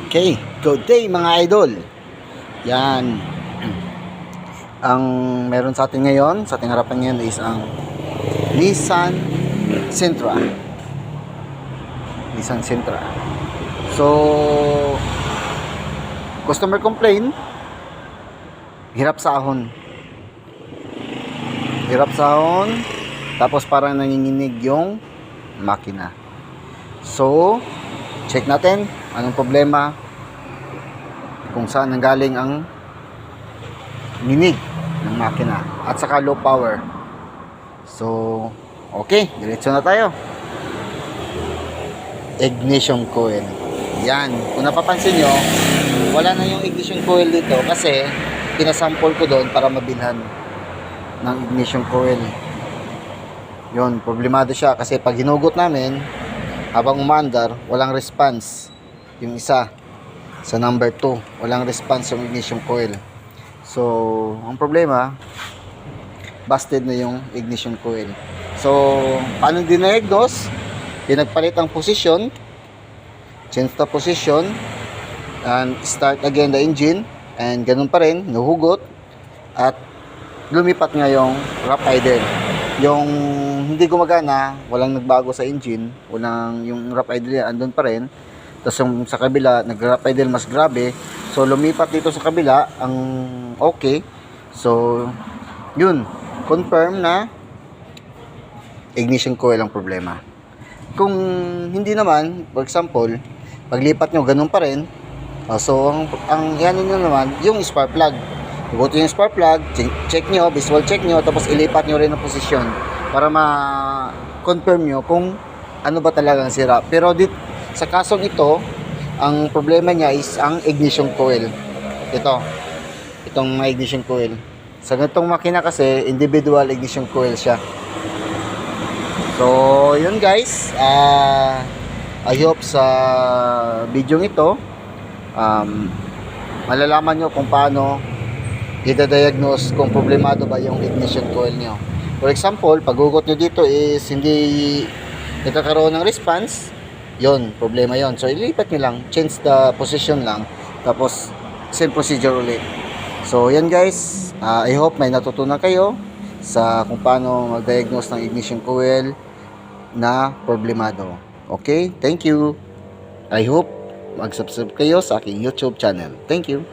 Okay, good day mga idol. Yan. Ang meron sa atin ngayon, sa ating harapan ngayon is ang Nissan Sentra. Nissan Sentra. So, customer complain, hirap sahon. Hirap sahon, tapos parang nanginginig yung makina. So, check natin anong problema, kung saan nanggaling ang ninig ng makina, at saka low power. So, okay, diretso na tayo. Ignition coil. Yan, kung napapansin nyo, wala na yung ignition coil dito kasi pinasample ko doon para mabilhan ng ignition coil. Yun, problemado siya kasi pag hinugot namin habang umaandar, walang response yung isa. Sa number 2, walang response yung ignition coil. So, ang problema, busted na yung ignition coil. So, paano dindiagnose? Pinagpalit ang position, change the position, and start again the engine, and ganun pa rin, nahugot, at lumipat nga yung rough idle. Yung hindi gumagana, walang nagbago sa engine, yung rough idle yan, andun pa rin. Tapos yung sa kabila, nag-rough idle mas grabe. So, lumipat dito sa kabila, ang okay. So, yun, confirm na ignition coil ang problema. Kung hindi naman, for example, paglipat nyo, ganun pa rin. So, ang yan nyo naman, yung spark plug. Buto yung spark plug, check nyo, visual check nyo, tapos ilipat nyo rin ang posisyon para ma-confirm nyo kung ano ba talagang sira. Pero sa kasong ito, ang problema niya is ang ignition coil. Itong ignition coil. Sa ganitong makina kasi, individual ignition coil siya. So, yun guys. I hope sa video ito, malalaman nyo kung paano i-diagnose kung problemado ba yung ignition coil nyo. For example, pag-ugot nyo dito is hindi nagkakaroon ng response, yon, problema yon. So, ilipat nyo lang, change the position lang, tapos same procedure ulit. So, yan guys, I hope may natutunan kayo sa kung paano mag-diagnose ng ignition coil na problemado. Okay, thank you. I hope mag-subscribe kayo sa aking YouTube channel. Thank you.